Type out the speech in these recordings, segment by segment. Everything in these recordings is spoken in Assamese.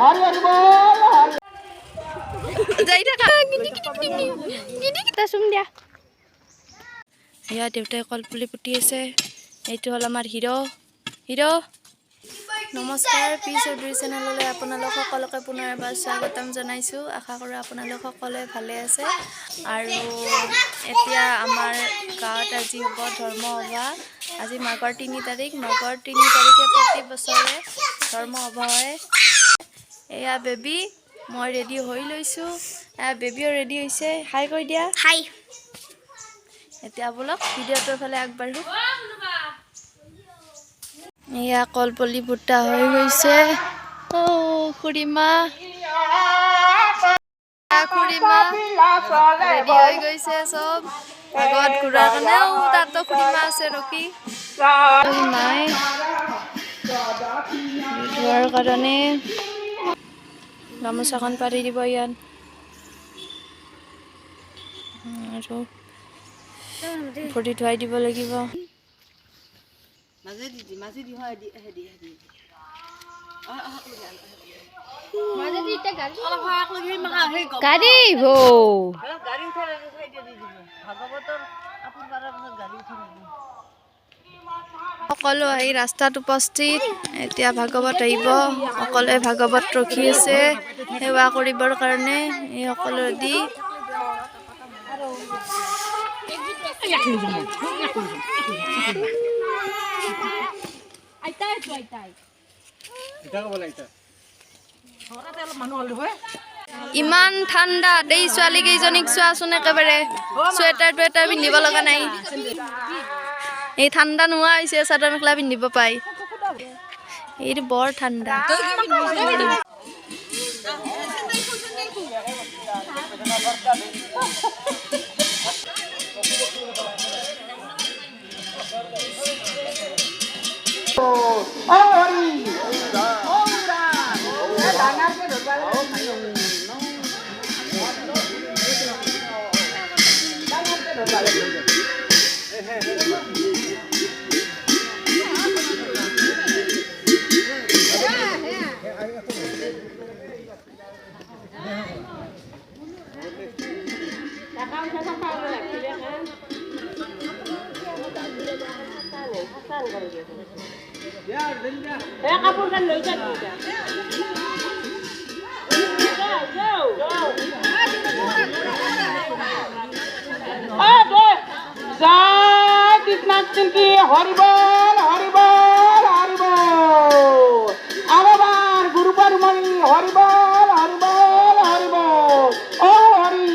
হরি হরি বল হরি যাই থাকা গিনি কিটা চুম দিয়া এয়া দেউতাই কলপুলি পুতি আছে এইটো হ'ল আমাৰ হিৰ' নমস্কাৰ পিছ এভৰি চেনেললৈ আপোনালোক সকলোকে পুনৰ এবাৰ স্বাগতম জনাইছোঁ আশা কৰোঁ আপোনালোক সকলোৱে ভালে আছে আৰু এতিয়া আমাৰ গাঁৱত আজি হ'ব ধৰ্ম সভা আজি মাঘৰ 3 তাৰিখে প্ৰতি বছৰে ধৰ্ম সভা হয় এয়া বেবী মই ৰেডি হৈ লৈছোঁ বেবীও ৰেডি হৈছে হাই কৈ দিয়া হাই এতিয়া বলক ভিডিঅ'টোৰ ফালে আগবাঢ়ো এয়া কলপুলি পুতা হৈ গৈছে খুড়ীমা ৰেডি হৈ গৈছে চব আগত ঘূৰাৰ কাৰণেও তাতো খুড়ীমা আছে ৰখি মাই ধোৱাৰ কাৰণে গামোচাখন পাৰি দিব ইয়াত আৰু ভৰি ধুৱাই দিব লাগিব গাড়ী সকলো আহি ৰাস্তাত উপস্থিত এতিয়া ভাগৱত আহিব সকলোৱে ভাগৱত ৰখি আছে সেৱা কৰিবৰ কাৰণে এই সকলো দি ইমান ঠাণ্ডা দেই ছোৱালী কেইজনীক চোৱাচোন একেবাৰে চুৱেটাৰ টুৱেটাৰ পিন্ধিব লগা নাই এই ঠাণ্ডা নোহোৱা হৈছে চাদৰ মেখেলা পিন্ধিব পাই এইটো বৰ ঠাণ্ডা হরি বল হরি বল হরি বল আবার গুরু পরমণি হরি বল হরি বল হরি বল ও হরি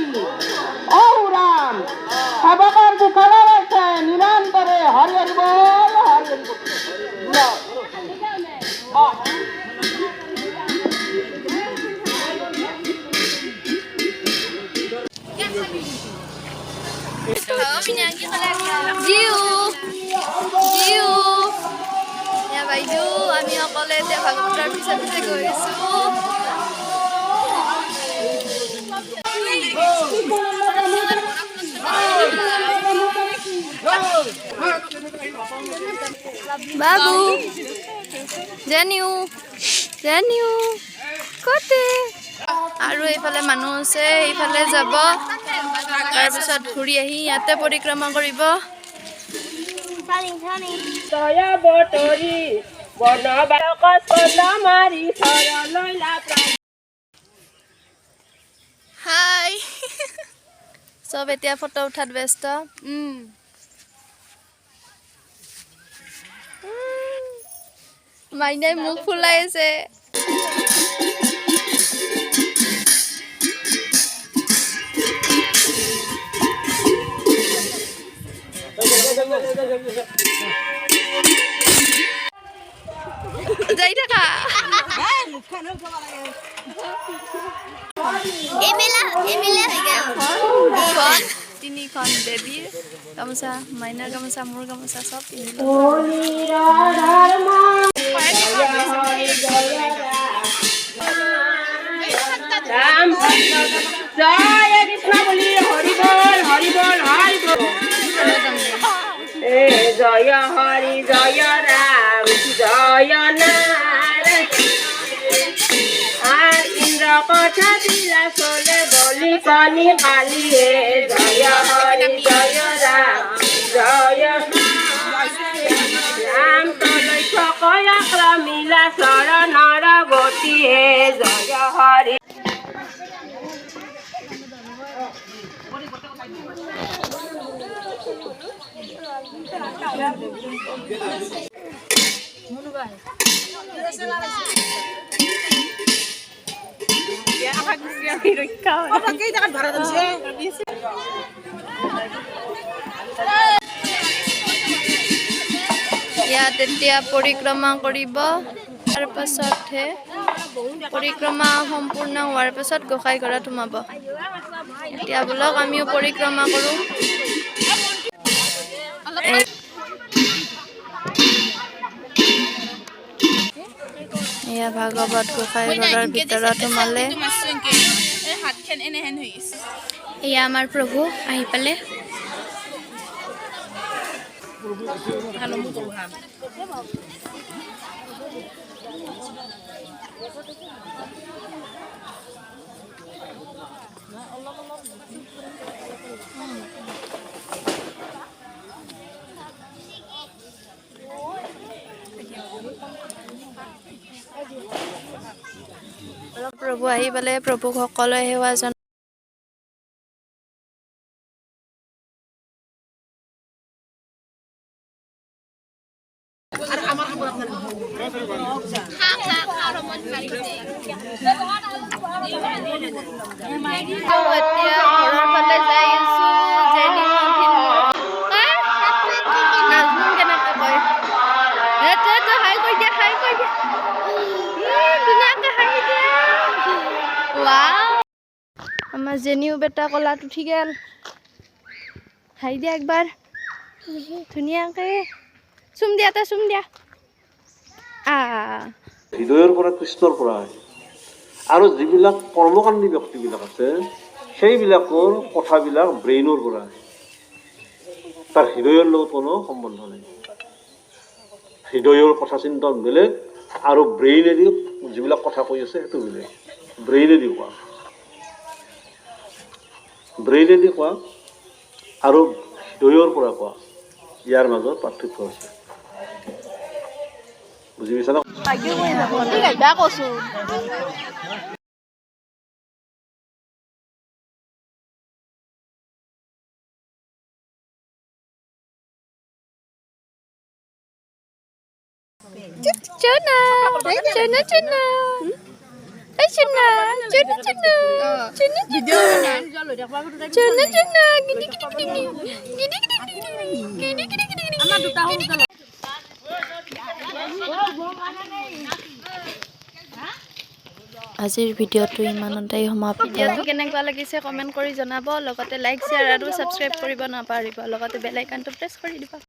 ও রাম সবকার বুখারা রয়েছে নিরন্তরে হরি হরি বল হরি হরি বাইদেউ আমি অকলে এতিয়া ভাগৱতৰ পিছে পিছে গৈ আছো বাবু জানিও কতে আৰু এইফালে মানুহ আছে এইফালে যাব তাৰপিছত ঘূৰি আহি ইয়াতে পৰিক্ৰমা কৰিব দয়া বটৰি বনবাক চলা মাৰি চৰলৈ লাপ্ৰা হাই চব এতিয়া ফটো উঠাত ব্যস্ত মাইনাই মুখ ফুলাই আছে যাই থাকা তিনিখন বেবীৰ গামোচা মাইনাৰ গামোচা মোৰ গামোচা চব পিন্ধিলো জয় কৃষ্ণ বলি হৰি বল হৰি বল হৰি বল জয় হৰি জয় ৰাম জয় নাৰায়ণ কথা দিলা চলে বলি কানি কালি হে জয় হৰি জয় ৰাম জয় ৰাম তলৈ সকলক মিলা চৰণৰ গতি হে জয় হৰি ইয়াত এতিয়া পৰিক্ৰমা কৰিব তাৰ পাছতহে পৰিক্ৰমা সম্পূৰ্ণ হোৱাৰ পাছত গোসাঁই ঘৰত সোমাব এতিয়া বলক আমিও পৰিক্ৰমা কৰোঁ এয়া ভাগৱত গোসাঁই ঘৰৰ ভিতৰত সোমালে এয়া আমাৰ প্ৰভু আহি পালে প্ৰভু আহি পালে প্ৰভুক সকলোৱে সেৱা জনায় এতিয়া ঘৰৰ ফালে যাই আছো যেনি নাজনো কেনেকৈ কয় হাই কৈ দিয়া ধুনীয়াকৈ হাঁহি দিয়া আমাৰ জেনিও বেটা কলাত উঠি গেল হাঁহি দিয়া একবাৰ ধুনীয়াকৈ চুম দিয়া হৃদয়ৰ পৰা কৃষ্ণৰ পৰা আৰু যিবিলাক কৰ্মকাণ্ডী ব্যক্তিবিলাক আছে সেইবিলাকৰ কথাবিলাক ব্ৰেইনৰ পৰা তাৰ হৃদয়ৰ লগত কোনো সম্বন্ধ নাই হৃদয়ৰ কথা চিন্তন বেলেগ আৰু ব্ৰেইনেদি যিবিলাক কথা কৈ আছে সেইটো বেলেগ ব্ৰেইনেদি কোৱা আৰু হৃদয়ৰ পৰা কোৱা ইয়াৰ মাজত পাৰ্থক্য আছে বুজি পাইছা না আজিৰ ভিডিঅ'টো ইমানতেই সমাপ্ত ভিডিঅ'টো কেনেকুৱা লাগিছে কমেণ্ট কৰি জনাব লগতে লাইক শ্বেয়াৰ আৰু ছাবস্ক্ৰাইব কৰিব নাপাহৰিব লগতে বেল আইকনটো প্ৰেছ কৰি দিব